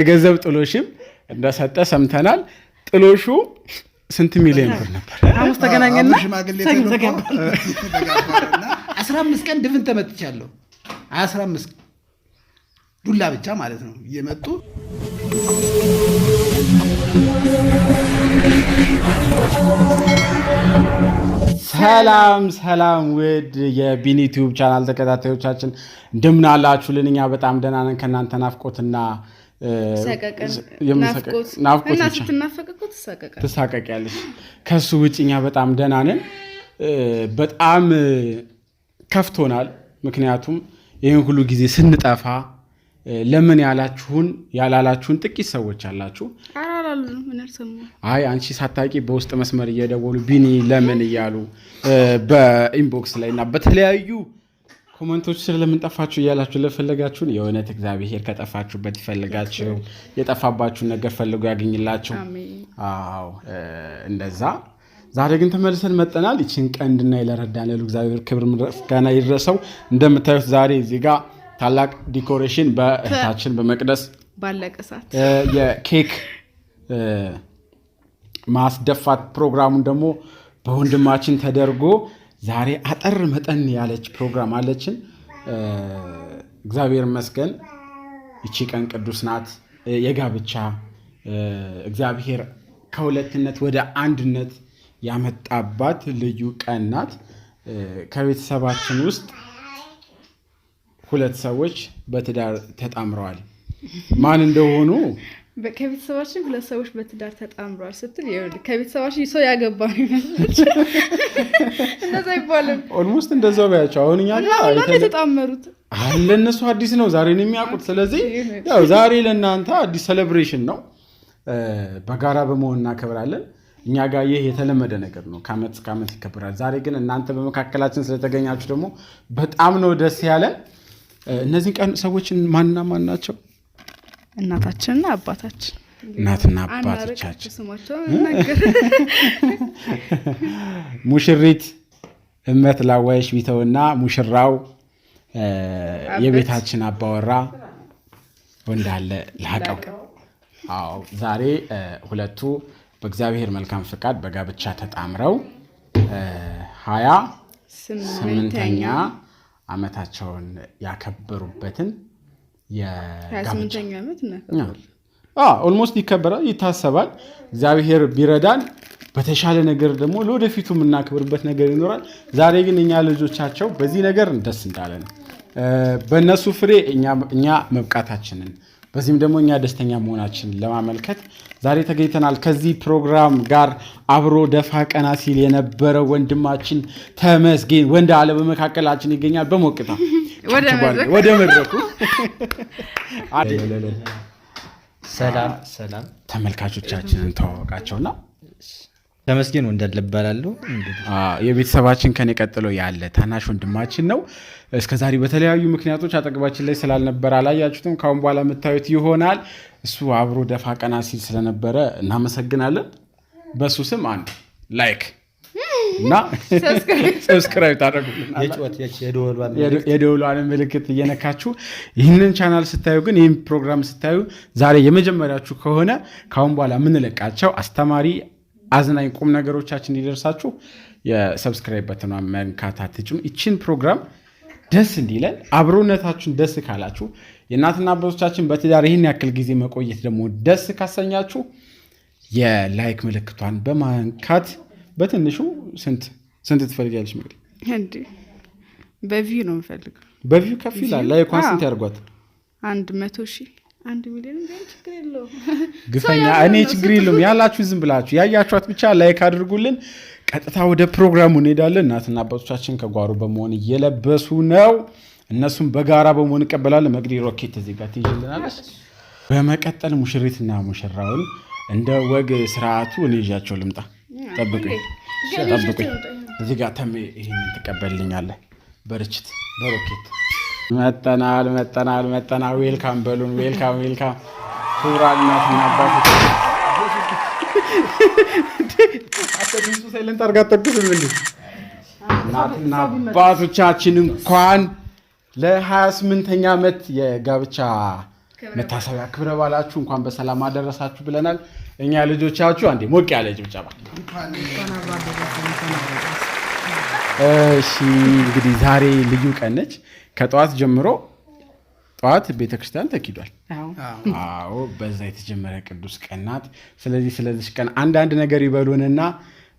የገንዘብ ጥሎሽም እንደሰጠ ሰምተናል። ጥሎሹ ስንት ሚሊዮን ብር ነበር? ሐሙስ ተገናኘና ሰኞ ተጋባና 15 ቀን ድፍን ተመትቻለሁ። 15 ዱላ ብቻ ማለት ነው እየመጡ ሰላም ውድ የቢኒ ዩቲዩብ ቻናል ተከታታዮቻችን እንደምን አላችሁልን? እኛ በጣም ደህና ነን። ከእናንተ ናፍቆትና ትሳቀቂያለሽ። ከሱ ውጭ እኛ በጣም ደህና ነን። በጣም ከፍቶናል። ምክንያቱም ይህን ሁሉ ጊዜ ስንጠፋ ለምን ያላላችሁን ጥቂት ሰዎች አላችሁ። አይ አንቺ ሳታቂ በውስጥ መስመር እየደወሉ ቢኒ ለምን እያሉ በኢንቦክስ ላይ እና በተለያዩ ኮመንቶች ስለምንጠፋችሁ እያላችሁ ለፈለጋችሁን የእውነት እግዚአብሔር ከጠፋችሁበት ይፈልጋችሁ፣ የጠፋባችሁን ነገር ፈልጎ ያገኝላችሁ። አዎ እንደዛ። ዛሬ ግን ተመልሰን መጠናል። ይችን ቀን እንድናይ ለረዳን እግዚአብሔር ክብር ምስጋና ይድረሰው። እንደምታዩት ዛሬ እዚህ ጋር ታላቅ ዲኮሬሽን በእህታችን በመቅደስ ባለቀ ሰዓት የኬክ ማስደፋት ፕሮግራሙን ደግሞ በወንድማችን ተደርጎ ዛሬ አጠር መጠን ያለች ፕሮግራም አለችን። እግዚአብሔር ይመስገን። ይቺ ቀን ቅዱስ ናት። የጋብቻ እግዚአብሔር ከሁለትነት ወደ አንድነት ያመጣባት ልዩ ቀን ናት። ከቤተሰባችን ውስጥ ሁለት ሰዎች በትዳር ተጣምረዋል። ማን እንደሆኑ ከቤተሰባችን ሁለት ሰዎች በትዳር ተጣምረዋል ስትል ከቤተሰባችን ሰው ያገባ ነው ይመስላል። እንደዛ ይባላል። ኦልሞስት እንደዛው ባያቸው። አሁን እኛ ጋር የተጣመሩት ለነሱ አዲስ ነው፣ ዛሬ ነው የሚያውቁት። ስለዚህ ያው ዛሬ ለእናንተ አዲስ ሴሌብሬሽን ነው። በጋራ በመሆን እናከብራለን። እኛ ጋር ይህ የተለመደ ነገር ነው፣ ከዓመት እስከ ዓመት ይከበራል። ዛሬ ግን እናንተ በመካከላችን ስለተገኛችሁ ደግሞ በጣም ነው ደስ ያለን። እነዚህ ቀን ሰዎችን ማንና ማን ናቸው? እናታችንና አባታችን። እናትና አባቶቻችን ሙሽሪት እመት ላዋይሽ ቢተውና ሙሽራው የቤታችን አባወራ ወንዳለ ላቀው። አዎ ዛሬ ሁለቱ በእግዚአብሔር መልካም ፍቃድ በጋብቻ ተጣምረው 28ኛ ዓመታቸውን ያከበሩበትን የ28ኛ ዓመት ኦልሞስት ይከበራል፣ ይታሰባል። እግዚአብሔር ቢረዳን በተሻለ ነገር ደግሞ ለወደፊቱ የምናከብርበት ነገር ይኖራል። ዛሬ ግን እኛ ልጆቻቸው በዚህ ነገር ደስ እንዳለን በእነሱ ፍሬ እኛ መብቃታችንን በዚህም ደግሞ እኛ ደስተኛ መሆናችንን ለማመልከት ዛሬ ተገኝተናል። ከዚህ ፕሮግራም ጋር አብሮ ደፋ ቀና ሲል የነበረው ወንድማችን ተመስገን ወንድ አለ በመካከላችን ይገኛል። በሞቅታ ወደ መድረኩ ሰላም ተመልካቾቻችንን ተዋወቃቸውና። ተመስገን ወንዳለ እባላለሁ። የቤተሰባችን ከኔ ቀጥሎ ያለ ታናሽ ወንድማችን ነው። እስከዛሬ በተለያዩ ምክንያቶች አጠገባችን ላይ ስላልነበረ አላያችሁትም። ካሁን በኋላ የምታዩት ይሆናል። እሱ አብሮ ደፋ ቀና ሲል ስለነበረ እናመሰግናለን። በሱ ስም አንድ ላይክ እና ሰብስክራይብ ታደርጉልናል። የደወሏን ምልክት እየነካችሁ ይህንን ቻናል ስታዩ ግን ይህን ፕሮግራም ስታዩ ዛሬ የመጀመሪያችሁ ከሆነ ካሁን በኋላ የምንለቃቸው አስተማሪ አዝናኝ ቁም ነገሮቻችን እንዲደርሳችሁ የሰብስክራይብ በተኗን መንካት አትጭኑ። ይችን ፕሮግራም ደስ እንዲለን አብሮነታችሁን ደስ ካላችሁ የእናትና አባቶቻችን በትዳር ይህን ያክል ጊዜ መቆየት ደግሞ ደስ ካሰኛችሁ የላይክ ምልክቷን በማንካት በትንሹ ስንት ትፈልጊያለሽ? ምግል እንዴ በቪው ነው የምፈልገው። በቪው ከፍ ይላል። ላይኳን ስንት ያርጓት? 100,000 1 ሚሊዮን ችግር የለውም። ግፈኛ እኔ ችግር የለውም ያላችሁ ዝም ብላችሁ ያያችኋት ብቻ ላይክ አድርጉልን። ቀጥታ ወደ ፕሮግራሙ እንሄዳለን። እናትና አባቶቻችን ከጓሮ በመሆን እየለበሱ ነው። እነሱም በጋራ በመሆን እንቀበላለን። መግዲ ሮኬት እዚህ ጋር ትይዥልናለች። በመቀጠል ሙሽሪትና ሙሽራውን እንደ ወግ ስርዓቱ እኔ ይዣቸው ልምጣ። ጠብቁኝ። እዚህ ጋር ተሜ ይሄንን ትቀበልልኛለህ። በርችት በሮኬት መጠናል። ዌልካም በሉን። ዌልካም ክቡራን እናትና አባቶች ሳይለንት አድርጋ ተኩስም እናትና አባቶቻችን እንኳን ለ28ኛ ዓመት የጋብቻ መታሰቢያ ክብረ በዓላችሁ እንኳን በሰላም አደረሳችሁ ብለናል። እኛ ልጆቻችሁ አንዴ ሞቅ ያለ ጭብጨባ። እሺ እንግዲህ ዛሬ ልዩ ቀን ነች። ከጠዋት ጀምሮ ጠዋት ቤተክርስቲያን ተኪዷል። አዎ በዛ የተጀመረ ቅዱስ ቀን ናት። ስለዚህ ቀን አንዳንድ ነገር ይበሉንና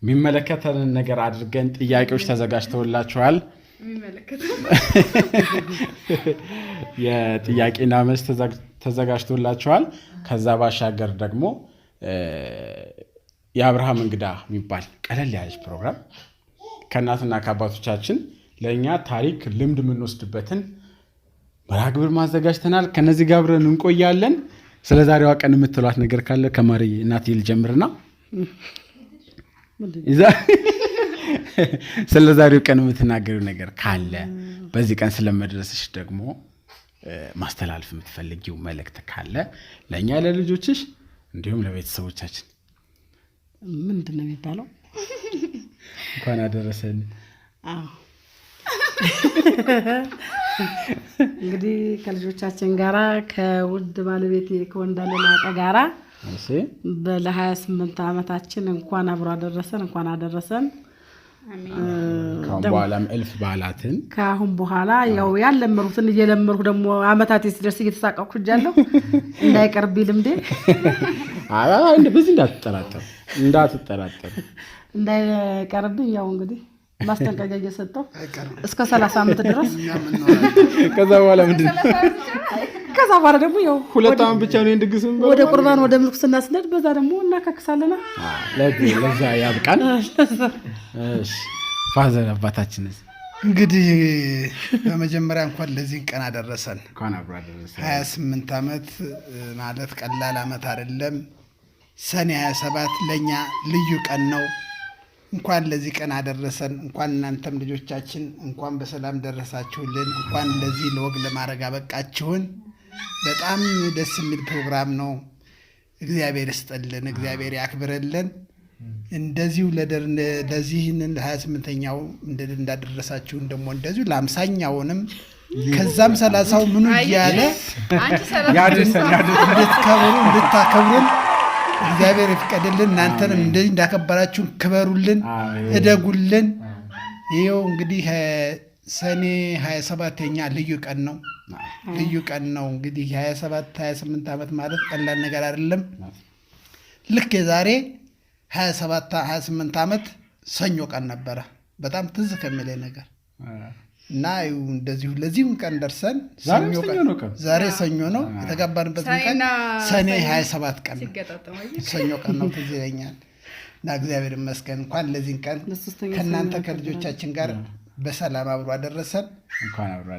የሚመለከተንን ነገር አድርገን ጥያቄዎች ተዘጋጅተውላችኋል። የጥያቄና መልስ ተዘጋጅቶላችኋል። ከዛ ባሻገር ደግሞ የአብርሃም እንግዳ የሚባል ቀለል ያለች ፕሮግራም ከእናትና ከአባቶቻችን ለእኛ ታሪክ ልምድ የምንወስድበትን መርሃ ግብር ማዘጋጅተናል። ከነዚህ ጋር አብረን እንቆያለን። ስለ ዛሬዋ ቀን የምትሏት ነገር ካለ ከማሪ እናት ልጀምርና ስለ ዛሬው ቀን የምትናገሪው ነገር ካለ በዚህ ቀን ስለመድረስሽ ደግሞ ማስተላለፍ የምትፈልጊው መልእክት ካለ ለእኛ ለልጆችሽ እንዲሁም ለቤተሰቦቻችን። ምንድን ነው የሚባለው? እንኳን አደረሰን። እንግዲህ ከልጆቻችን ጋራ ከውድ ባለቤቴ ከወንዳለናቀ ጋራ ለ28 ዓመታችን እንኳን አብሮ አደረሰን፣ እንኳን አደረሰን። ከአሁን በኋላም እልፍ በዓላትን ከአሁን በኋላ ያው ያለመሩትን እየለመርኩ ደግሞ ዓመታት ሲደርስ እየተሳቀቅኩ እጃለሁ። እንዳይቀርብኝ ልምዴ በዚህ እንዳትጠራጠር እንዳይቀርብኝ ያው እንግዲህ ማስጠንቀቂያ እየሰጠው እስከ 30 ዓመት ድረስ ከዛ በኋላ ምንድን ነው? ከዛ በኋላ ደግሞ ያው 2 ዓመት ብቻ ነው እንድግስም ወደ ቁርባን ወደ ምልኩስና ስንሄድ በዛ ደግሞ እናካክሳለና ለዛ ያብቃን። እሺ ፋዘር አባታችንስ እንግዲህ በመጀመሪያ እንኳን ለዚህ ቀን አደረሰን። እንኳን አብሮ አደረሰን። 28 ዓመት ማለት ቀላል ዓመት አይደለም። ሰኔ 27 ለኛ ልዩ ቀን ነው። እንኳን ለዚህ ቀን አደረሰን። እንኳን እናንተም ልጆቻችን እንኳን በሰላም ደረሳችሁልን። እንኳን ለዚህ ለወግ ለማድረግ አበቃችሁን። በጣም ደስ የሚል ፕሮግራም ነው። እግዚአብሔር ይስጥልን፣ እግዚአብሔር ያክብረልን። እንደዚሁ ለዚህንን 28ኛው እንዳደረሳችሁን ደግሞ እንደዚሁ ለ50ኛውንም ከዛም 30ው ምኑ እያለ እንድታከብሩን እግዚአብሔር ይፍቀድልን። እናንተንም እንደዚህ እንዳከበራችሁን ክበሩልን፣ እደጉልን። ይኸው እንግዲህ ሰኔ 27 የኛ ልዩ ቀን ነው። ልዩ ቀን ነው እንግዲህ 28 ዓመት ማለት ቀላል ነገር አይደለም። ልክ የዛሬ 28 ዓመት ሰኞ ቀን ነበረ። በጣም ትዝ ከሚለኝ ነገር እና እንደዚሁ ለዚሁም ቀን ደርሰን ዛሬ ሰኞ ነው የተጋባንበት ቀን ሰኔ 27 ቀን ሰኞ ቀን ነው። ትዝ ይለኛል እና እግዚአብሔር ይመስገን እንኳን ለዚህ ቀን ከእናንተ ከልጆቻችን ጋር በሰላም አብሮ አደረሰን።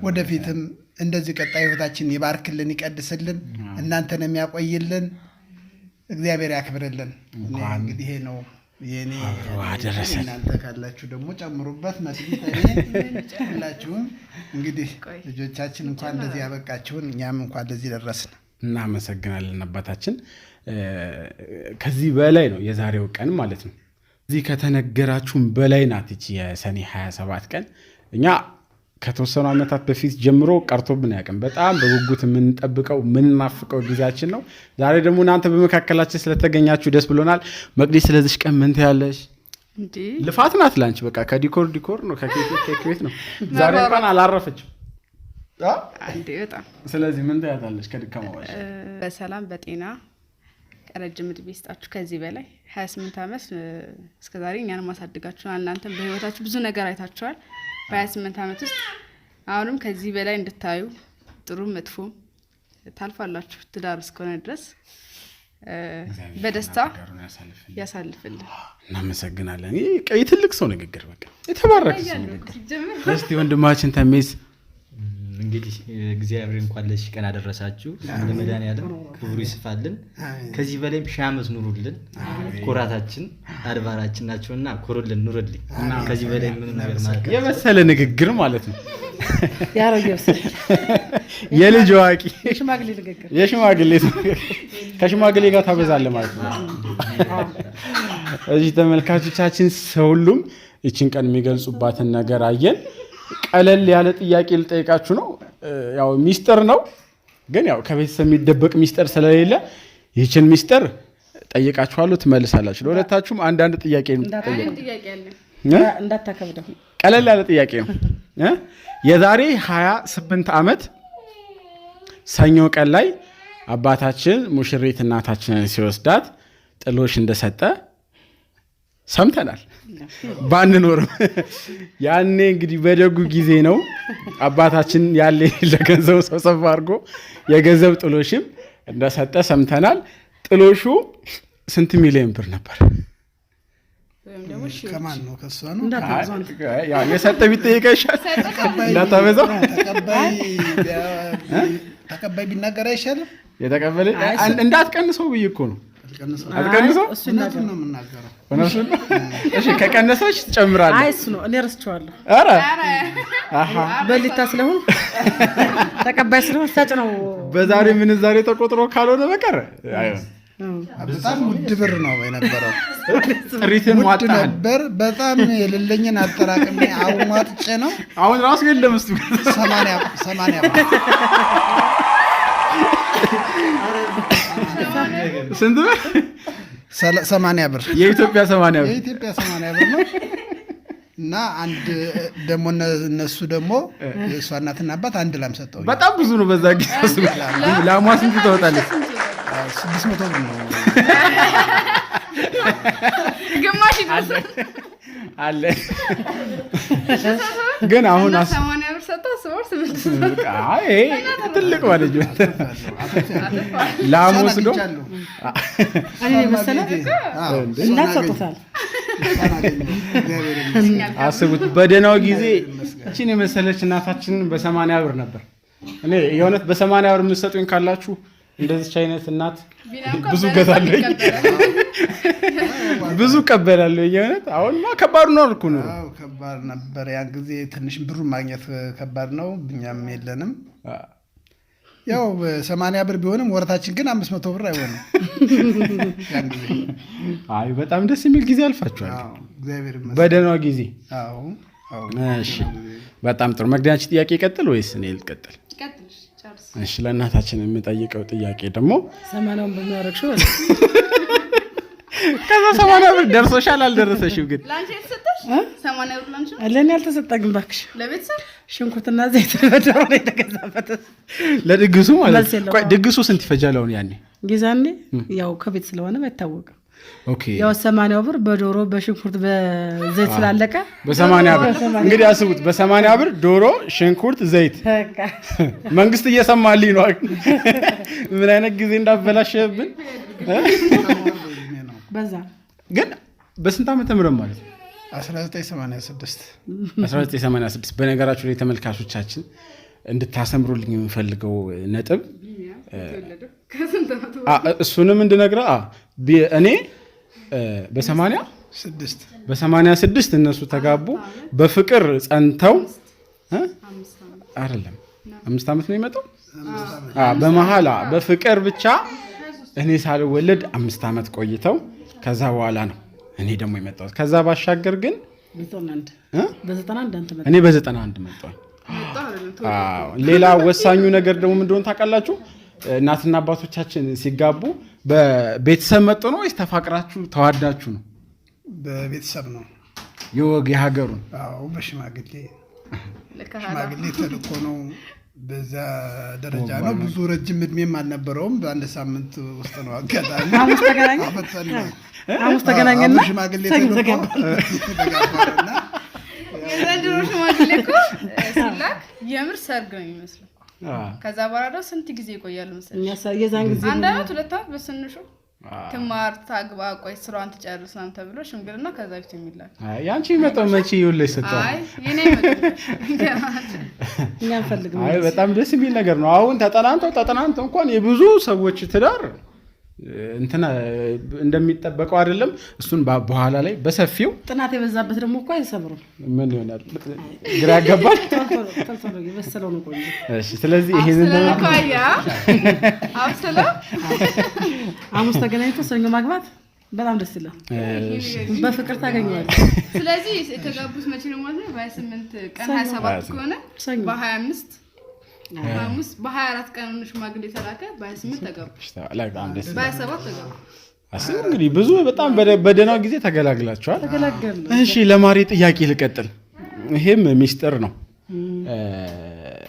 ወደፊትም እንደዚህ ቀጣይ ህይወታችን ይባርክልን፣ ይቀድስልን፣ እናንተን የሚያቆይልን እግዚአብሔር ያክብርልን። እንግዲህ ይሄ ነው የኔ አደረሰን። እናንተ ካላችሁ ደግሞ ጨምሩበት። መስጊድ ሁላችሁም እንግዲህ ልጆቻችን እንኳን ለዚህ ያበቃችሁን፣ እኛም እንኳን ለዚህ ደረስን። እናመሰግናለን አባታችን። ከዚህ በላይ ነው የዛሬው ቀን ማለት ነው። እዚህ ከተነገራችሁም በላይ ናት ይቺ የሰኔ 27 ቀን። እኛ ከተወሰኑ ዓመታት በፊት ጀምሮ ቀርቶብን ያውቅም። በጣም በጉጉት የምንጠብቀው የምንናፍቀው ጊዜያችን ነው። ዛሬ ደግሞ እናንተ በመካከላችን ስለተገኛችሁ ደስ ብሎናል። መቅደስ ስለዚህ ቀን ምን ትያለሽ? ልፋት ናት ላንቺ። በቃ ከዲኮር ነው ከኬክ ቤት ነው። ዛሬ እንኳን አላረፈችም። በጣም ስለዚህ ምን ትያታለሽ? ከድካማ በሰላም በጤና ረጅም ዕድሜ ይስጣችሁ። ከዚህ በላይ 28 ዓመት እስከዛሬ እኛን ማሳድጋችኋል። እናንተም በህይወታችሁ ብዙ ነገር አይታችኋል። በ28 ዓመት ውስጥ አሁንም ከዚህ በላይ እንድታዩ ጥሩ መጥፎ ታልፋላችሁ። ትዳር እስከሆነ ድረስ በደስታ ያሳልፍልን። እናመሰግናለን። ይህ ትልቅ ሰው ንግግር፣ በቃ የተባረከ ሰው ንግግር። እስቲ ወንድማችን ተሜስ እንግዲህ እግዚአብሔር እንኳን ለዚህ ቀን አደረሳችሁ። ለመድኃኒዓለም ክብሩ ይስፋልን። ከዚህ በላይ ሺህ ዓመት ኑሩልን። ኩራታችን አድባራችን ናቸውና ኩሩልን፣ ኑሩልኝ። ከዚህ በላይ ምንም ነገር ማለት የመሰለ ንግግር ማለት ነው። ያረጋው የልጅ ዋቂ የሽማግሌ ንግግር ከሽማግሌ ጋር ታበዛለህ ማለት ነው። እዚህ ተመልካቾቻችን ሁሉም ይችን ቀን የሚገልጹባትን ነገር አየን። ቀለል ያለ ጥያቄ ልጠይቃችሁ ነው። ያው ሚስጥር ነው። ግን ያው ከቤተሰብ የሚደበቅ ሚስጥር ስለሌለ ይህችን ሚስጥር ጠይቃችኋለሁ፣ ትመልሳላችሁ። ለሁለታችሁም አንዳንድ ጥያቄ ነው እንዳታከብደው። ቀለል ያለ ጥያቄ ነው። የዛሬ 28 ዓመት ሰኞ ቀን ላይ አባታችን ሙሽሪት እናታችንን ሲወስዳት ጥሎሽ እንደሰጠ ሰምተናል። ባንኖርም ያኔ እንግዲህ በደጉ ጊዜ ነው አባታችን ያለ ለገንዘብ ሰብሰብ አድርጎ የገንዘብ ጥሎሽም እንደሰጠ ሰምተናል። ጥሎሹ ስንት ሚሊዮን ብር ነበር? ከማን ነው? ከሷ ነው። የሰጠ ቢጠይቀ ይሻል እንዳታበዛው። ተቀባይ ቢናገር አይሻልም? የተቀበለ እንዳትቀንሰው ብዬ እኮ ነው። አትቀንሰው? እውነቱን ነው የምናገረው። እውነቱን ነው። እሺ ከቀነሰች ትጨምራለህ። አይ እሱ ነው። እኔ ረስቼዋለሁ። ኧረ በሊታ ስለሆነ ተቀባይ ስለሆነ ሰጭ ነው። በዛሬ ምንዛሬ ተቆጥሮ ካልሆነ በቀር አይሆን። በጣም ውድ ብር ነው የነበረው። ጥሪትን ውድ ነበር በጣም። የሌለኝን አጠራቅሜ አዋጥቼ ነው። አሁን ራሱ የለም እስቱ 80 ብር። ስንት ብር? 80 ብር። የኢትዮጵያ 80 ብር። የኢትዮጵያ 80 ብር ነው። እና አንድ ደግሞ እነሱ ደግሞ የእሷ እናትና አባት አንድ ላም ሰጠው። በጣም ብዙ ነው። በዛ ጊዜ ላሟ ስንት ታወጣለች? 600 ብር ነው። ግማሽ አለ ግን አሁን 80 ብር ሰጠው። ትልቅ ማለት ላም ወስዶ እንዳትሰጡታል። አስቡት። በደህናው ጊዜ እችን የመሰለች እናታችንን በ80 ብር ነበር። እኔ የእውነት በ80 ብር የምትሰጡኝ ካላችሁ እንደዚች አይነት እናት ብዙ ገዛለኝ፣ ብዙ ቀበላለሁ። የእውነት አሁንማ ከባድ ነው አልኩ ነው። ከባድ ነበር ያን ጊዜ። ትንሽ ብሩን ማግኘት ከባድ ነው። እኛም የለንም። ያው 80 ብር ቢሆንም ወረታችን ግን 500 ብር አይሆንም። አይ በጣም ደስ የሚል ጊዜ አልፋችኋል። እግዚአብሔር ይመስገን። በደህናው ጊዜ። አዎ እሺ፣ በጣም ጥሩ። መግቢያችን ጥያቄ ይቀጥል ወይስ እኔ ልቀጥል? እሺ፣ ለእናታችን የምጠይቀው ጥያቄ ደግሞ 80ውን በሚያረግሽው ከዛ 80 ብር ደርሶሻል አልደረሰሽም? ግን ላንቺ የተሰጠሽ 80 ብር ላንቺ ለኔ አልተሰጠኝም። እባክሽ ለቤተሰብ ሽንኩርትና ዘይት በደሮ ነው የተገዛበት ለድግሱ ማለት ነው። ቆይ ድግሱ ስንት ይፈጃል አሁን? ያኔ ጊዛኔ ያው ከቤት ስለሆነ አይታወቅም። ኦኬ ያው 80 ብር በዶሮ በሽንኩርት በዘይት ስላለቀ በ80 ብር እንግዲህ አስቡት። በ80 ብር ዶሮ፣ ሽንኩርት፣ ዘይት። መንግስት እየሰማልኝ ነው ምን አይነት ጊዜ እንዳበላሸብን። በዛ ግን በስንት ዓመተ ምህረት ማለት ነው? 1986 በነገራችሁ ላይ ተመልካቾቻችን እንድታሰምሩልኝ የምፈልገው ነጥብ እሱንም እንድነግረህ እኔ በ86 እነሱ ተጋቡ። በፍቅር ጸንተው አይደለም 5 ዓመት ነው የመጣው። በመሀል በፍቅር ብቻ እኔ ሳልወለድ 5 ዓመት ቆይተው ከዛ በኋላ ነው እኔ ደግሞ የመጣሁት። ከዛ ባሻገር ግን እኔ በ91 መጣሁ። ሌላ ወሳኙ ነገር ደግሞ ምን እንደሆነ ታውቃላችሁ? እናትና አባቶቻችን ሲጋቡ በቤተሰብ መጥቶ ነው ወይስ ተፋቅራችሁ ተዋዳችሁ ነው? በቤተሰብ ነው። የወግ የሀገሩን? አዎ በሽማግሌ ተልኮ ነው። በዛ ደረጃ ነው። ብዙ ረጅም እድሜም አልነበረውም። በአንድ ሳምንት ውስጥ ነው አጋጣሚ ሐሙስ ተገናኘና ሽማግሌ ተልኮ ተጋባና የዘንድሮ ሽማግሌ እኮ ሲላክ የምር ሰርግ ነው የሚመስለው። ከዛ በኋላ ደግሞ ስንት ጊዜ ይቆያሉ መሰለኝ? የዛን ጊዜ 1 ዓመት 2 ዓመት በስንሹ ትማር ታግባ ቆይ ስራዋን ትጨርስ ምናምን ተብሎ ሽምግልና ከዛ በፊት የሚላክ። ያንቺ መጣው መቼ ይውልሽ ሰጣው? አይ የኔ መጣው እኛ እንፈልግም። አይ በጣም ደስ የሚል ነገር ነው። አሁን ተጠናንተው እንኳን የብዙ ሰዎች ትዳር እንትና እንደሚጠበቀው አይደለም። እሱን በኋላ ላይ በሰፊው ጥናት የበዛበት ደግሞ እኮ አይሰብሩም። ምን ይሆናል? ግራ ያጋባል። ተልተሎ የበሰለው ነው ቆንጆ። እሺ፣ ስለዚህ ይሄንን ለማቋያ አብሰላ ሐሙስ ተገናኝቶ ሰኞ ማግባት በጣም ደስ ይላል። በፍቅር ታገኘዋለህ። ስለዚህ የተጋቡት መቼ ነው ማለት ነው? በ28 ቀን 27 ከሆነ በ25 ሐሙስ በ24 ቀን ሽማግሌ ተላከ። በ28 ተገቡ። በ27 ተገቡ። አስቡ እንግዲህ ብዙ በጣም በደህናው ጊዜ ተገላግላችኋል። እሺ ለማሪ ጥያቄ ልቀጥል። ይሄም ሚስጥር ነው።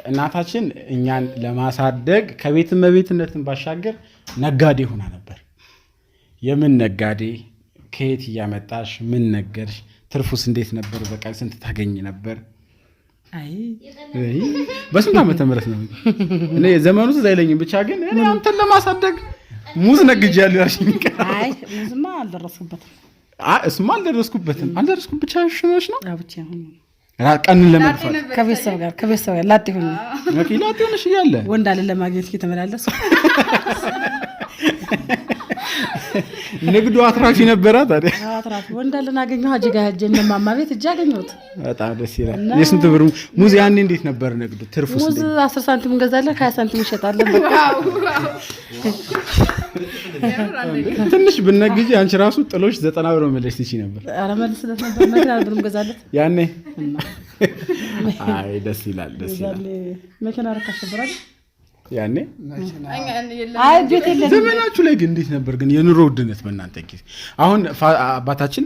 እናታችን እኛን ለማሳደግ ከቤት እመቤትነትን ባሻገር ነጋዴ ሆና ነበር። የምን ነጋዴ? ከየት እያመጣሽ ምን ነገርሽ? ትርፉስ እንዴት ነበር? በቀን ስንት ታገኝ ነበር? በስንት ዓመተ ምህረት ነው? እኔ ዘመኑ ትዝ አይለኝም። ብቻ ግን እኔ አንተን ለማሳደግ ሙዝ ነግጃለሁ ያልሽኝ። ሙዝማ አልደረስኩበትም። እሱማ አልደረስኩበትም። ብቻ ሽኖሽ ነው ብቻ ቀንን ለመድፋት ከቤተሰብ ጋር ላጤ ሆነሽ እያለ ወንድ አለ ለማግኘት እየተመላለሱ ንግዱ አትራፊ ነበራ። ታዲያ አትራፊ ወንድ አለን አገኘሁ። ሀጂ ጋር ሄጄ እነ ማማ ቤት እጅ አገኘሁት። በጣም ደስ ይላል። የስንት ብር ሙዝ ያኔ እንዴት ነበር ንግዱ? ትርፉስ? ሙዝ 10 ሳንቲም እንገዛለን፣ 20 ሳንቲም እንሸጣለን። ትንሽ ብነግጂ አንቺ ራሱ ጥሎሽ 90 ብር መለስ ትችይ ነበር። ኧረ መልስለት ነበር። መኪና ነበር እንገዛለን ያኔ። አይ ደስ ይላል። መኪና ርካሽ ነበር አይደል ያኔ? አይ ቤት የለም። ዘመናችሁ ላይ ግን እንዴት ነበር ግን የኑሮ ውድነት በእናንተ ጊዜ? አሁን አባታችን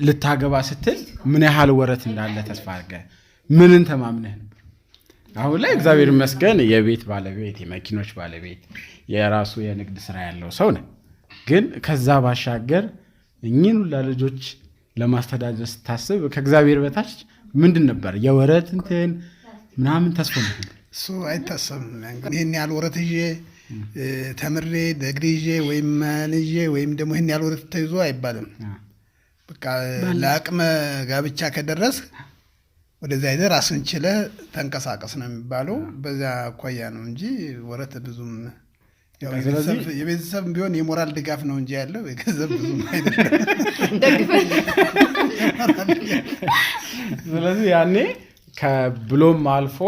ልታገባ ስትል ምን ያህል ወረት እንዳለ ተስፋ አድርገህ ምንን ተማምነህ ነበር? አሁን ላይ እግዚአብሔር ይመስገን የቤት ባለቤት፣ የመኪኖች ባለቤት፣ የራሱ የንግድ ስራ ያለው ሰው ነህ። ግን ከዛ ባሻገር እኚህን ሁላ ልጆች ለማስተዳደር ስታስብ ከእግዚአብሔር በታች ምንድን ነበር የወረት እንትን ምናምን ተስፋ ነበር? እሱ አይታሰብም። ይህን ያህል ወረት ይዤ ተምሬ ደግሪ ይዤ ወይም ይዤ ወይም ደግሞ ይህን ያህል ወረት ተይዞ አይባልም። በቃ ለአቅመ ጋብቻ ከደረስ ወደዚያ ሄደህ ራስን ችለህ ተንቀሳቀስ ነው የሚባለው። በዚያ አኳያ ነው እንጂ ወረት ብዙም የቤተሰብ ቢሆን የሞራል ድጋፍ ነው እንጂ ያለው የገንዘብ ብዙም አይደለም። ስለዚህ ያኔ ከብሎም አልፎ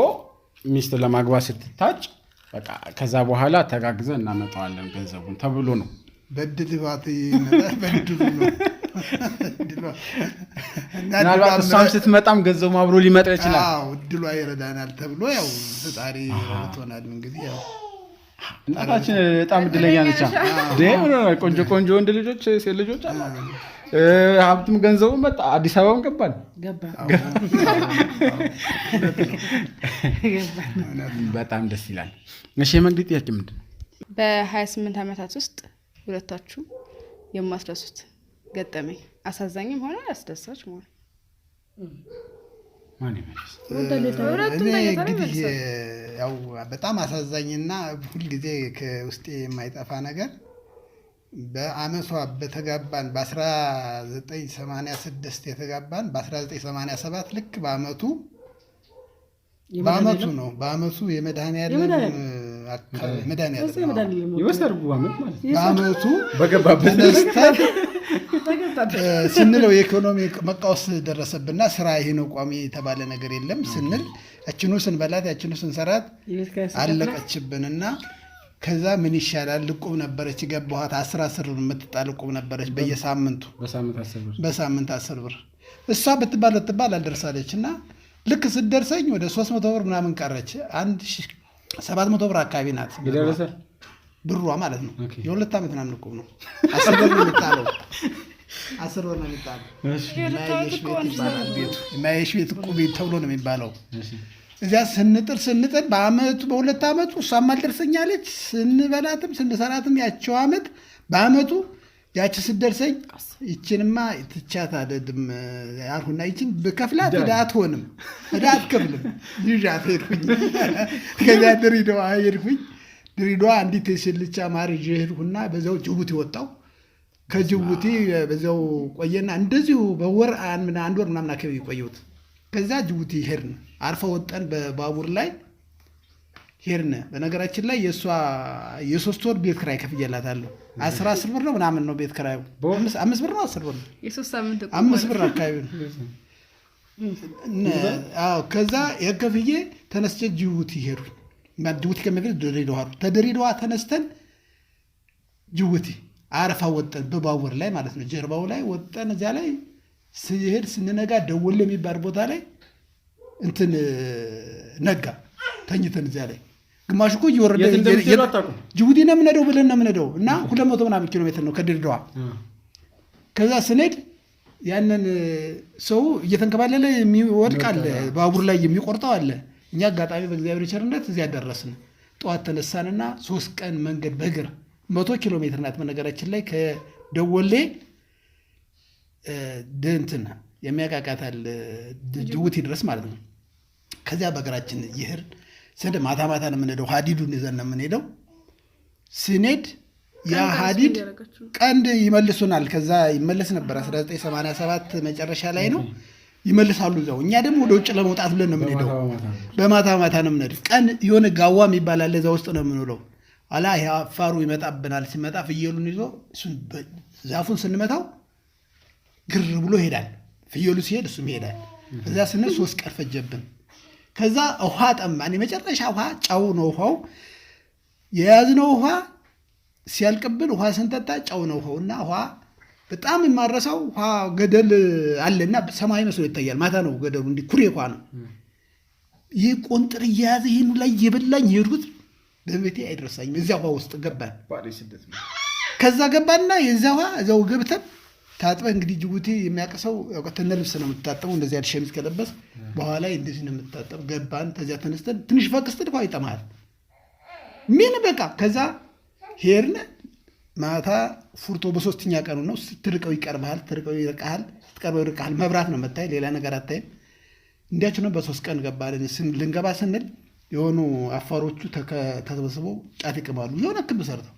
ሚስት ለማግባት ስትታጭ በቃ ከዛ በኋላ ተጋግዘን እናመጣዋለን ገንዘቡን ተብሎ ነው። በድል ባት በድሉ ነው። ምናልባት እሷም ስትመጣም ገንዘቡ አብሮ ሊመጣ ይችላል። እድሏ ይረዳናል ተብሎ ያው ፈጣሪ ረድቶናል። እንግዲህ ያው እናታችን በጣም እድለኛ ነች። ቆንጆ ቆንጆ ወንድ ልጆች፣ ሴት ልጆች አሉ። ሀብትም ገንዘቡም መጣ። አዲስ አበባም ገባን። በጣም ደስ ይላል። እሺ የመግቢያ ጥያቄ ምንድን ነው? በ28 ዓመታት ውስጥ ሁለታችሁ የማስረሱት ገጠመኝ አሳዛኝም ሆነ አስደሳች ሆነ ማን ይመልስ? እኔ እንግዲህ ያው በጣም አሳዛኝና ሁልጊዜ ከውስጤ የማይጠፋ ነገር በአመቷ በተጋባን በ1986 የተጋባን በ1987 ልክ በአመቱ ነው። በአመቱ የመድኃኒዓለም ይወሰርጉ አመት ማለት በአመቱ በገባበት ስንለው የኢኮኖሚ መቃወስ ደረሰብና ስራ ይሄ ነው ቋሚ የተባለ ነገር የለም ስንል ያችኑ ስንበላት ያችኑ ስንሰራት አለቀችብንና ከዛ ምን ይሻላል? ልቁብ ነበረች ገባኋት 10 ብር የምትጣል ልቁብ ነበረች በየሳምንቱ በሳምንት 10 ብር እሷ ብትባል አልደርሳለች እና ልክ ስትደርሰኝ ወደ 300 ብር ምናምን ቀረች። 1700 ብር አካባቢ ናት ብሯ ማለት ነው። የ2 ዓመት ምናምን ልቁብ ነው። 10 ብር ነው የሚጣለው። 10 ብር ነው የሚጣለው። የማየሽ ቤት ቁብ ተብሎ ነው የሚባለው። እዚያ ስንጥር በአመቱ በ2 ዓመቱ እሷም አልደርሰኛለች። ስንበላትም ስንሰራትም ያቸው አመት በአመቱ ያቺ ስትደርሰኝ ይችንማ ትቻት አደድም ያልሁና ይችን ብከፍላት ዕዳ አትሆንም፣ ዕዳ አትከፍልም። ይዣት ሄድኩኝ። ከዚያ ድሬዳዋ ሄድኩኝ። ድሬዳዋ አንዲት የስልቻ ማር ይዤ ሄድኩና በዚያው ጅቡቲ ወጣሁ። ከጅቡቲ በዚያው ቆየና እንደዚሁ በወር አንድ ወር ምናምን አካባቢ ቆየሁት። ከዛ ጅቡቲ ሄድን። አርፈ ወጠን በባቡር ላይ ሄድን። በነገራችን ላይ የእሷ የ3 ወር ቤት ክራይ ከፍዬላታለሁ። 10 ብር ነው ምናምን ነው ቤት ክራዩ። 5 ብር ነው 10 ብር ነው 5 ብር አካባቢ ነው። ከዛ የከፍዬ ተነስቼ ጅቡቲ ሄድኩኝ። ጅቡቲ ከመድረስ ድሬዳዋ ተድሬዳዋ ተነስተን ጅቡቲ አረፋ ወጠን በባቡር ላይ ማለት ነው። ጀርባው ላይ ወጠን እዚያ ላይ ስሄድ ስንነጋ ደወል የሚባል ቦታ ላይ እንትን ነጋ። ተኝተን እዚያ ላይ ግማሹ እኮ እየወረደ ጅቡቲ ነው የምንሄደው ብለን ነው የምንሄደው እና 200 ምናምን ኪሎ ሜትር ነው ከድሬዳዋ። ከዛ ስንሄድ ያንን ሰው እየተንከባለለ የሚወድቅ አለ፣ ባቡር ላይ የሚቆርጠው አለ። እኛ አጋጣሚ በእግዚአብሔር ቸርነት እዚያ ደረስን። ጠዋት ተነሳንና 3 ቀን መንገድ በእግር 100 ኪሎ ሜትር ናት በነገራችን ላይ ከደወሌ ደንትና የሚያቃቃታል ጅቡቲ ድረስ ማለት ነው። ከዚያ በእግራችን እየሄድን ስንሄድ ማታ ነው የምንሄደው፣ ሀዲዱን ይዘን ነው የምንሄደው። ስንሄድ ያ ሀዲድ ቀንድ ይመልሱናል። ከዛ ይመለስ ነበር 1987 መጨረሻ ላይ ነው ይመልሳሉ እዛው። እኛ ደግሞ ወደ ውጭ ለመውጣት ብለን ነው የምንሄደው። በማታ ነው የምንሄደው። ቀን የሆነ ጋዋ የሚባል አለ፣ እዛ ውስጥ ነው የምንውለው። አላ ያ አፋሩ ይመጣብናል። ሲመጣ ፍየሉን ይዞ እሱን ዛፉን ስንመታው ግር ብሎ ይሄዳል። ፍየሉ ሲሄድ እሱም ይሄዳል። እዛ ስንል 3 ቀን ፈጀብን። ከዛ ውሃ ጠማን። የመጨረሻ ውሃ ጫው ነው ውሃው። የያዝነው ውሃ ሲያልቅብን ውሃ ስንጠጣ ጫው ነው ውሃው እና ውሃ በጣም የማረሳው ውሃ ገደል አለና ሰማይ መስሎ ይታያል። ማታ ነው ገደሉ፣ እንዲህ ኩሬ ውሃ ነው። ይህ ቆንጥር እየያዘ ይህኑ ላይ የበላኝ የሄድኩት በቤቴ አይደረሳኝም። እዚያ ውሃ ውስጥ ገባን። ከዛ ገባንና የዚያ ውሃ እዚያው ገብተን ታጥበህ እንግዲህ ጅቡቲ የሚያቀሰው ያውቀተነ ልብስ ነው የምትታጠበው። እንደዚህ አይነት ሸሚዝ ከለበስ በኋላ እንደዚህ ነው የምትታጠብ። ገባን። ከዚያ ተነስተን ትንሽ ፈቅስት ውሃ ይጠማል። ምን በቃ ከዛ ሄድን። ማታ ፉርቶ በ3ኛ ቀኑ ነው። ስትርቀው ይቀርብሃል፣ ትርቀው ይርቃሃል፣ ስትቀርበው ይርቃሃል። መብራት ነው የምታይ፣ ሌላ ነገር አታይም። እንዲያች ነው። በ3 ቀን ገባን። ልንገባ ስንል የሆኑ አፋሮቹ ተሰብስበው ጫት ይቅማሉ። የሆነ ክብ ሰርተው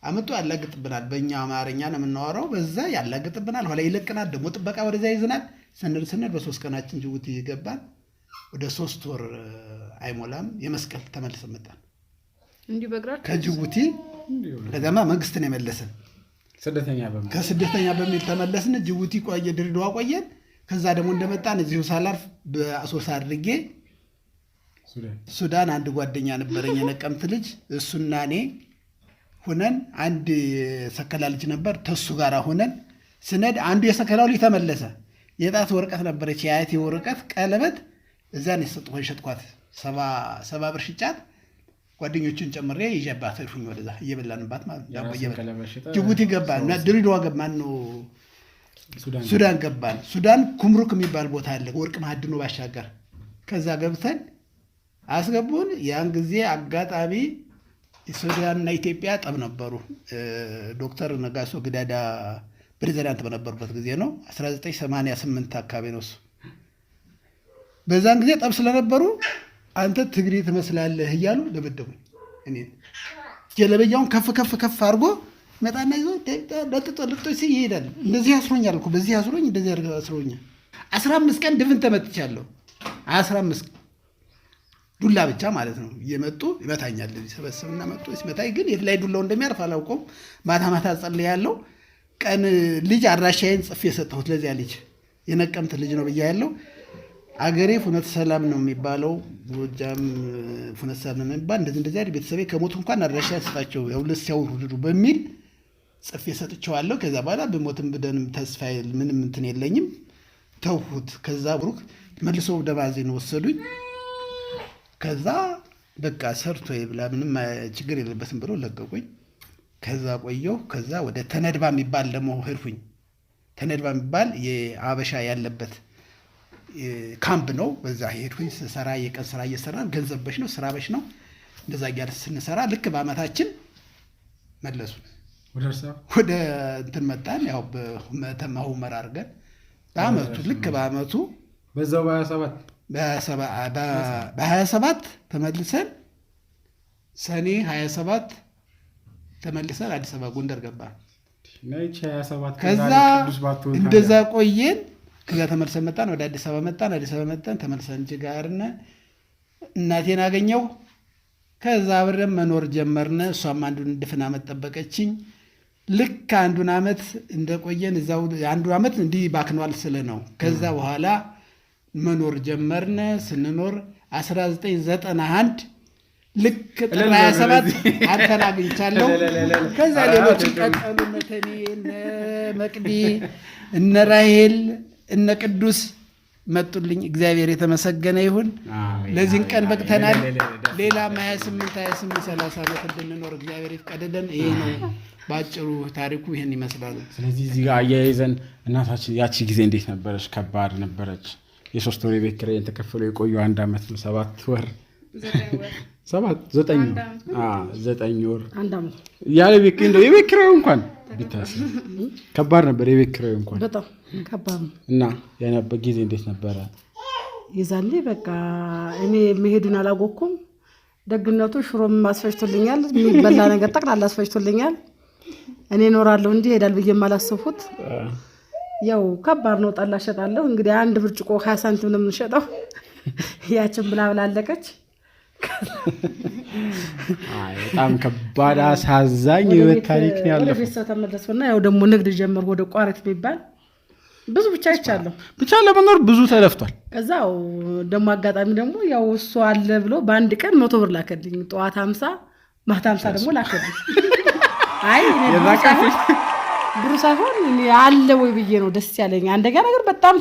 አመጡ፣ ያላግጥብናል። በእኛ አማርኛ ነው የምናወራው። በዛ ያላግጥብናል፣ ኋላ ይለቅናል። ደግሞ ጥበቃ ወደዛ ይዝናል። ስንል በ3 ቀናችን ጅቡቲ ገባን። ወደ 3 ወር አይሞላም የመስቀል ተመልሰን መጣን። እንዲሁ በእግራችሁ ከጅቡቲ ለገማ መንግስትን የመለሰን ከስደተኛ በሚል ተመለስን። ጅቡቲ ቆየ፣ ድሬዳዋ ቆየን። ከዛ ደግሞ እንደመጣን እዚሁ ሳላርፍ በአሶሳ አድርጌ ሱዳን አንድ ጓደኛ ነበረኝ የነቀምት ልጅ፣ እሱና እኔ ሁነን አንድ የሰከላ ልጅ ነበር፣ ተሱ ጋር ሁነን ስነድ አንዱ የሰከላው ልጅ ተመለሰ። የጣት ወረቀት ነበረች፣ የአያቴ ወረቀት ቀለበት፣ እዛን የሰጥሆን ሸጥኳት 70 ብር ሽጫት ጓደኞችን ጨምሬ ይዤባት ሄድኩኝ። ወደዛ እየበላንባት ማለት ነው። ጅቡቲ ገባን፣ ድሬዳዋ ገባን፣ ነው ሱዳን ገባን። ሱዳን ኩምሩክ የሚባል ቦታ አለ፣ ወርቅ ማዕድኑ ባሻገር። ከዛ ገብተን አስገቡን። ያን ጊዜ አጋጣሚ ሱዳንና ኢትዮጵያ ጠብ ነበሩ። ዶክተር ነጋሶ ግዳዳ ፕሬዚዳንት በነበሩበት ጊዜ ነው። 1988 አካባቢ ነው እሱ። በዛን ጊዜ ጠብ ስለነበሩ አንተ ትግሬ ትመስላለህ እያሉ ደበደቡኝ። እኔ ጀለበያውን ከፍ አድርጎ መጣና ይዞ ለጥጦ ይሄዳል። እንደዚህ አስሮኛል እኮ በዚህ አስሮኝ እንደዚህ አስሮኛል። 15 ቀን ድፍን ተመትቻለሁ። 15 ዱላ ብቻ ማለት ነው። እየመጡ ይመታኛል። ሰበስብና መጡ ሲመታኝ ግን የት ላይ ዱላው እንደሚያርፍ አላውቀውም። ማታ ጸልያለሁ። ቀን ልጅ አድራሻዬን ጽፌ የሰጠሁት ለዚያ ልጅ የነቀምት ልጅ ነው ብያለሁ። አገሬ ፍኖተ ሰላም ነው የሚባለው፣ ጎጃም ፍኖተ ሰላም ነው የሚባል እንደዚህ አይደል። ቤተሰቤ ከሞቱ እንኳን አድራሻ ያስጣቸው ያውልስ ሲያውሩ በሚል ጽፌ ሰጥቼዋለሁ። ከዛ በኋላ በሞትም ብደንም ተስፋ ምንም እንትን የለኝም ተውሁት። ከዛ ብሩክ መልሶ ወደ ባዜን ወሰዱኝ። ከዛ በቃ ሰርቶ ይብላ ምንም ችግር የለበትም ብሎ ለቀቁኝ። ከዛ ቆየሁ። ከዛ ወደ ተነድባ የሚባል ደግሞ ሄድኩኝ። ተነድባ የሚባል የአበሻ ያለበት ካምፕ ነው። በዛ ሄድኩኝ። ስሰራ የቀን ስራ እየሰራን ገንዘብ በሽ ነው፣ ስራ በሽ ነው። እንደዛ እያለ ስንሰራ ልክ በአመታችን መለሱ ወደ እንትን መጣን። ያው በመተማ ሁመራ አድርገን በአመቱ ልክ በአመቱ በዛው በ27 ተመልሰን ሰኔ 27 ተመልሰን አዲስ አበባ ጎንደር ገባን። ከዛ እንደዛ ቆየን። ከዛ ተመልሰን መጣን፣ ወደ አዲስ አበባ መጣን። አዲስ አበባ መጣን ተመልሰን ጅጋርነ እናቴን አገኘው። ከዛ አብረን መኖር ጀመርነ። እሷም አንዱን ድፍን ዓመት ጠበቀችኝ። ልክ አንዱን ዓመት እንደቆየን እዛው አንዱ ዓመት እንዲህ ባክኗል ስለ ነው። ከዛ በኋላ መኖር ጀመርነ። ስንኖር 1991 ልክ ጥር 27 አንተን አግኝቻለሁ። ከዛ ሌሎች ቀጠሉ፣ እነ ተኔ፣ እነ መቅዲ፣ እነ ራሄል፣ እነ ቅዱስ መጡልኝ። እግዚአብሔር የተመሰገነ ይሁን። ለዚህን ቀን በቅተናል። ሌላም 28 30 ዓመት እንድንኖር እግዚአብሔር ይፍቀድልን። ይሄ ነው ባጭሩ ታሪኩ፣ ይሄን ይመስላል። ስለዚህ እዚህ ጋር አያይዘን እናታችን ያቺ ጊዜ እንዴት ነበረች? ከባድ ነበረች? የ3 ወር የቤት ኪራይ ተከፍሎ የቆዩ 1 ዓመት ነው 7 ወር 9 ወር ያለ ቤት እንደው የቤት ኪራዩ እንኳን ቢታሰብ ከባድ ነበር። የቤት ኪራዩ እንኳን በጣም ከባድ ነው። እና ያነበ ጊዜ እንዴት ነበረ? ይዛኔ በቃ እኔ መሄዱን አላወኩም። ደግነቱ ሽሮም አስፈጭቶልኛል፣ የሚበላ ነገር ጠቅላላ አስፈጭቶልኛል። እኔ እኖራለሁ እንጂ ሄዳል ብዬ የማላሰብኩት ያው ከባድ ነው። ጠላ ሸጣለሁ እንግዲህ 1 ብርጭቆ 20 ሳንቲም ነው የምንሸጠው። ያችን ብላ ብላለቀች። በጣም ከባድ አሳዛኝ ህይወት ታሪክ ነው ያለው። ቤተሰብ ተመለስኩና ያው ደግሞ ንግድ ጀመርኩ። ወደ ቋረት የሚባል ብዙ ብቻ ይቻለሁ ብቻ ለመኖር ብዙ ተለፍቷል። ከዛው ደግሞ አጋጣሚ ደግሞ ያው እሱ አለ ብሎ በአንድ ቀን 100 ብር ላከልኝ። ጠዋት 50 ማታ 50 ደግሞ ላከልኝ። አይ ብሩ ሳይሆን እኔ አለ ወይ ብዬ ነው ደስ ያለኝ። አንደኛ ነገር በጣም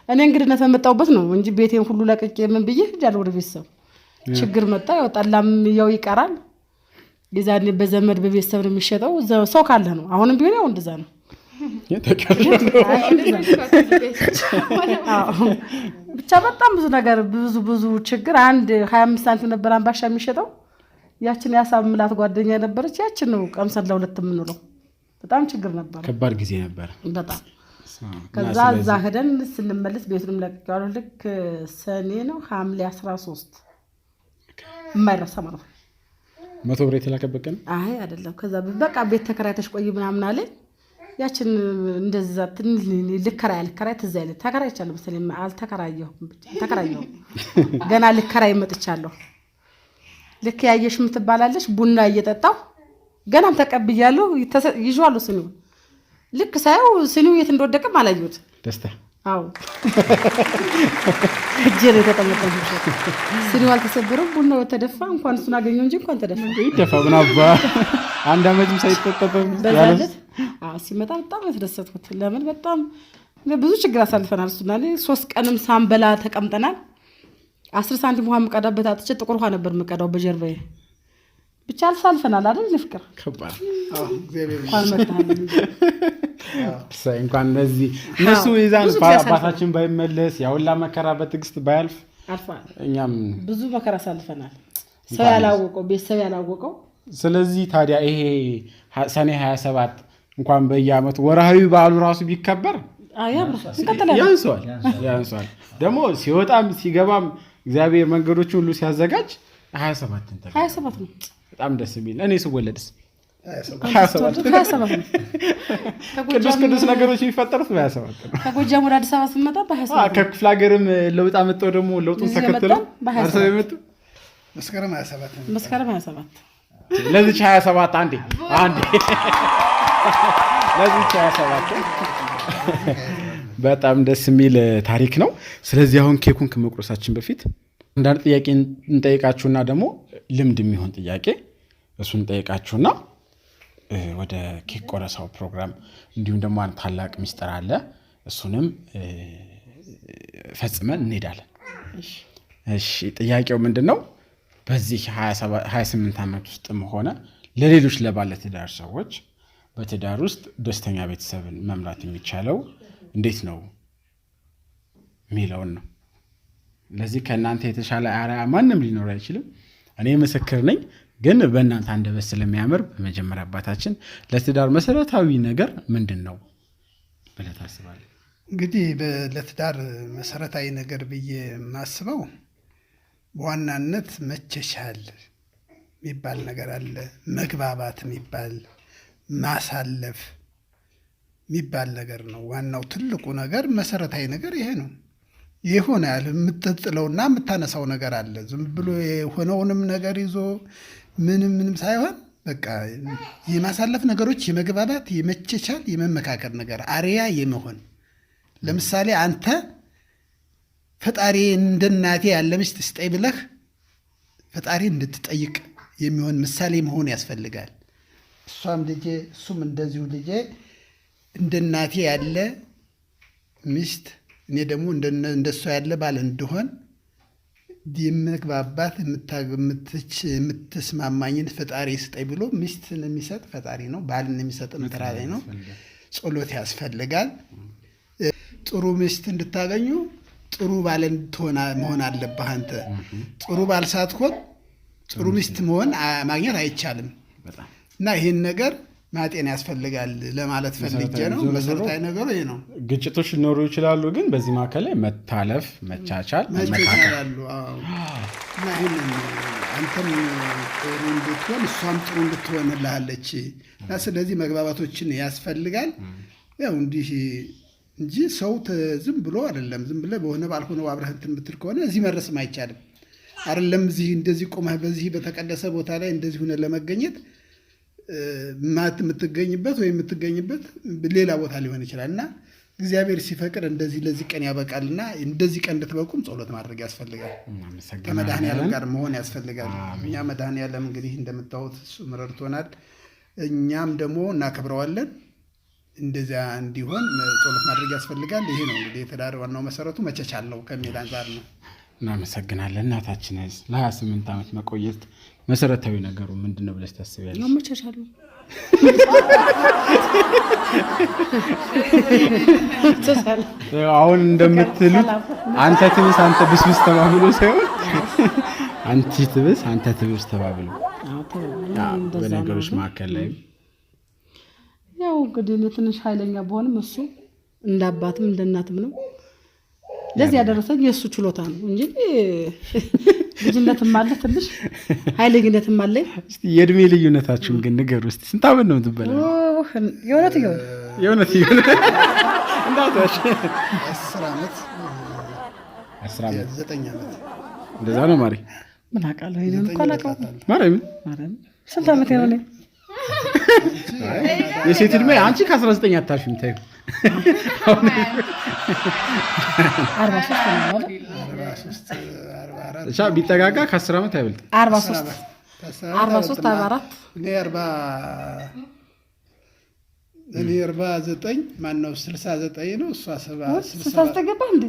እኔ እንግድነት በመጣሁበት ነው እንጂ ቤቴን ሁሉ ለቅቄ ምን ብዬ ሄጃለሁ ወደ ቤተሰብ። ችግር መጣ። ያው ጠላም ያው ይቀራል። የዛኔ በዘመድ በቤተሰብ ነው የሚሸጠው። ሰው ካለ ነው። አሁንም ቢሆን ያው እንደዛ ነው። ብቻ በጣም ብዙ ነገር ብዙ ችግር። 25 ሳንቲም ነበር አምባሻ የሚሸጠው። ያችን ያሳምላት ጓደኛ ነበረች። ያችን ነው ቀምሰን ለሁለት የምንለው። በጣም ችግር ነበር። ከባድ ጊዜ ነበር በጣም። ከዛ እዛ ሄደን ስንመለስ ቤቱንም ለቅቄዋለሁ። ልክ ሰኔ ነው ሐምሌ 13 የማይረሳ ማለት ነው። 100 ብር የተላከበት ቀን አይ አይደለም። ከዛ በቃ ቤት ተከራይተሽ ቆይ ምናምን አለ። ያችን እንደዛ ልከራይ ትዝ አይለኝ። ተከራይቻለሁ መሰለኝ አልተከራየሁም። ተከራየሁም ገና ልከራይ መጥቻለሁ። ልክ ያየሽ የምትባላለች ቡና እየጠጣሁ ገናም ተቀብያለሁ። ይዤዋለሁ ስኒው። ልክ ሳየው ስኒው የት እንደወደቀም አላየሁት። ደስታ አዎ እጄን የተጠመጠመ ስኒው አልተሰበረም። ቡናው ተደፋ። እንኳን እሱን አገኘው እንጂ እንኳን ተደፋ ይደፋ ምናባ 1 ዓመትም ሳይተጠጠም በዛለት ሲመጣ በጣም ያስደሰትኩት። ለምን በጣም ብዙ ችግር አሳልፈናል። እሱና እኔ 3 ቀንም ሳንበላ ተቀምጠናል። 10 ሳንቲም ውሃ የምቀዳበት አጥቼ ጥቁር ውሃ ነበር የምቀዳው በጀርባዬ። ብቻ አልሳልፈናል አይደል? ፍቅር ከባድ እንኳን እነዚህ እነሱ ይዛን አባታችን ባይመለስ ያውላ መከራ በትዕግስት ባያልፍ እኛም ብዙ መከራ አሳልፈናል። ሰው ያላወቀው ቤተሰብ ያላወቀው። ስለዚህ ታዲያ ይሄ ሰኔ 27 እንኳን በየዓመቱ ወርሃዊ በዓሉ ራሱ ቢከበር ያንሷል። ደግሞ ሲወጣም ሲገባም እግዚአብሔር መንገዶችን ሁሉ ሲያዘጋጅ 27 ነው። በጣም ደስ የሚል። እኔ ስወለድስ 27 ነው። ቅዱስ ነገሮች የሚፈጠሩት በ27 ነው። ከጎጃም ወደ አዲስ አበባ ስንመጣ በ27 ከክፍለ ሀገርም ለውጥ አመጣው። ደግሞ ለውጡን ተከትለው መስከረም 27 ለዚህ 27 አንዴ ለዚህ 27 በጣም ደስ የሚል ታሪክ ነው። ስለዚህ አሁን ኬኩን ከመቁረሳችን በፊት አንዳንድ ጥያቄ እንጠይቃችሁና ደግሞ ልምድ የሚሆን ጥያቄ እሱን እንጠይቃችሁና ወደ ኬክ ቆረሳው ፕሮግራም እንዲሁም ደግሞ አንድ ታላቅ ሚስጥር አለ፣ እሱንም ፈጽመን እንሄዳለን። እሺ ጥያቄው ምንድን ነው? በዚህ 28 ዓመት ውስጥም ሆነ ለሌሎች ለባለትዳር ሰዎች በትዳር ውስጥ ደስተኛ ቤተሰብን መምራት የሚቻለው እንዴት ነው የሚለውን ነው። ለዚህ ከእናንተ የተሻለ አርአያ ማንም ሊኖር አይችልም። እኔ ምስክር ነኝ፣ ግን በእናንተ አንደበት ስለሚያምር በመጀመሪያ አባታችን ለትዳር መሰረታዊ ነገር ምንድን ነው ብለህ ታስባለህ? እንግዲህ ለትዳር መሰረታዊ ነገር ብዬ የማስበው በዋናነት መቻቻል የሚባል ነገር አለ። መግባባት የሚባል ማሳለፍ የሚባል ነገር ነው። ዋናው ትልቁ ነገር መሰረታዊ ነገር ይሄ ነው። የሆነ ያህል የምትጥለውና የምታነሳው ነገር አለ። ዝም ብሎ የሆነውንም ነገር ይዞ ምንም ሳይሆን በቃ የማሳለፍ ነገሮች፣ የመግባባት፣ የመቻቻል፣ የመመካከር ነገር አርያ የመሆን ለምሳሌ አንተ ፈጣሪ እንደ እናቴ ያለ ሚስት ስጠኝ ብለህ ፈጣሪ እንድትጠይቅ የሚሆን ምሳሌ መሆን ያስፈልጋል። እሷም ልጄ እሱም እንደዚሁ ልጄ እንደ እናቴ ያለ ሚስት እኔ ደግሞ እንደሷ ያለ ባል እንደሆን የምግባባት የምትስማማኝን ፈጣሪ ስጠኝ ብሎ ሚስትን የሚሰጥ ፈጣሪ ነው። ባልን የሚሰጥ ፈጣሪ ነው። ጸሎት ያስፈልጋል። ጥሩ ሚስት እንድታገኙ ጥሩ ባል መሆን አለብህ። አንተ ጥሩ ባል ሳትሆን ጥሩ ሚስት ማግኘት አይቻልም እና ይህን ነገር ማጤን ያስፈልጋል ለማለት ፈልጌ ነው። መሰረታዊ ነገሩ ይሄ ነው። ግጭቶች ሊኖሩ ይችላሉ፣ ግን በዚህ መካከል ላይ መታለፍ፣ መቻቻል መቻቻሉ እና ይህንን አንተም ጥሩ እንድትሆን እሷም ጥሩ እንድትሆን ላለች እና ስለዚህ መግባባቶችን ያስፈልጋል። ያው እንዲህ እንጂ ሰው ዝም ብሎ አይደለም። ዝም ብለህ በሆነ ባልሆነው አብረህ እንትን የምትል ከሆነ እዚህ መድረስም አይቻልም። አይደለም እዚህ እንደዚህ ቆመህ በዚህ በተቀደሰ ቦታ ላይ እንደዚህ ሆነ ለመገኘት የምትገኝበት ወይ የምትገኝበት ሌላ ቦታ ሊሆን ይችላል እና እግዚአብሔር ሲፈቅድ እንደዚህ ለዚህ ቀን ያበቃልና እንደዚህ ቀን እንድትበቁም ጸሎት ማድረግ ያስፈልጋል። ከመድኃኔዓለም ጋር መሆን ያስፈልጋል። እኛ መድኃኔዓለም እንግዲህ እንደምታዩት እሱ ረድቶናል፣ እኛም ደግሞ እናከብረዋለን። እንደዚያ እንዲሆን ጸሎት ማድረግ ያስፈልጋል። ይሄ ነው እንግዲህ የትዳር ዋናው መሰረቱ መቻቻል ነው ከሚል አንፃር ነው። እናመሰግናለን። እናታችን ለ28 ዓመት መቆየት መሰረታዊ ነገሩ ምንድን ነው ብለሽ ታስቢያለሽ? መቻቻል ነው። አሁን እንደምትሉት አንተ ትብስ አንተ ብስብስ ተባብሎ ሳይሆን አንቺ ትብስ አንተ ትብስ ተባብሎ በነገሮች መካከል ላይ ያው እንግዲህ ትንሽ ኃይለኛ በሆንም እሱ እንደ አባትም እንደ እናትም ነው። ለዚህ ያደረሰኝ የእሱ ችሎታ ነው እንጂ ልጅነትም አለ ትንሽ ኃይለኝነትም አለ። እስቲ የእድሜ ልዩነታችሁን ግን ንገሩ እስቲ። ስንት ዓመት ነው የምትበላው? የእውነት እንዳታሽ 10 ዓመት 9 ዓመት እንደዛ ነው ማሪ። ምን አውቃለሁ እኔ እንኳን አላውቀውም። ማርያም ስንት ዓመት ነው? የሴት እድሜ አንቺ ከ19 አታሽም ታዩ 43 ቢጠጋጋ ከ10 ዓመት አይበልጥም። 43 44 እኔ 49 ማነው 69 ነው። እሷ 70 ተገባ እንዴ?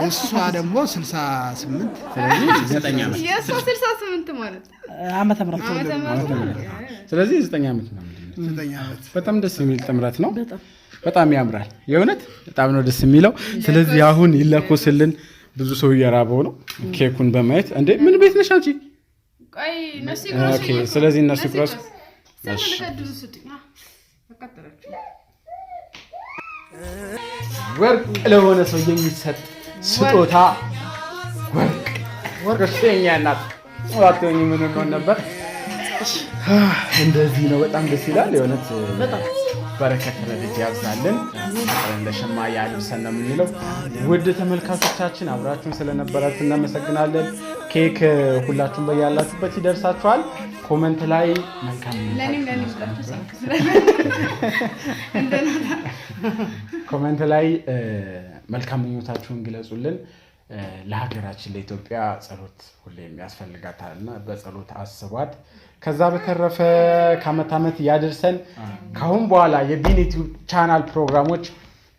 እሷ ደግሞ 68። ስለዚህ 9 ዓመት የእሷ 68 ማለት ዓመተ ምህረት ስለዚህ 9 ዓመት ነው። 9 ዓመት በጣም ደስ የሚል ጥምረት ነው። በጣም ያምራል። የእውነት በጣም ነው ደስ የሚለው። ስለዚህ አሁን ይለኮስልን። ብዙ ሰው እየራበው ነው ኬኩን በማየት እንዴ ምን ቤት ነሽ አንቺ? ኦኬ ስለዚህ እነሱ ይቅረሱ። እሺ ወርቅ ለሆነ ሰው የሚሰጥ ስጦታ ወርቅ እሺኛ እናት ወራቶኝ ምን ነው ነበር። እንደዚህ ነው። በጣም ደስ ይላል። የእውነት በረከት ለልጅ ያብዛልን፣ ለሸማ ያድርሰን ነው የምንለው። ውድ ተመልካቾቻችን አብራችሁን ስለነበራችሁ እናመሰግናለን። ኬክ ሁላችሁም በያላችሁበት ይደርሳችኋል። ኮሜንት ላይ መልካም ምኞታችሁን ግለጹልን። ለሀገራችን ለኢትዮጵያ ጸሎት ሁሌም ያስፈልጋታልና በጸሎት አስቧት። ከዛ በተረፈ ከዓመት ዓመት ያድርሰን። ካሁን በኋላ የቢን ዩቲዩብ ቻናል ፕሮግራሞች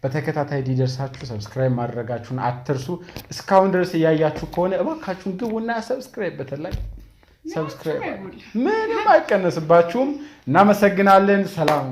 በተከታታይ እንዲደርሳችሁ ሰብስክራይብ ማድረጋችሁን አትርሱ። እስካሁን ድረስ እያያችሁ ከሆነ እባካችሁን ግቡና ሰብስክራይብ በተለይ ሰብስክራይብ ምንም አይቀነስባችሁም። እናመሰግናለን። ሰላም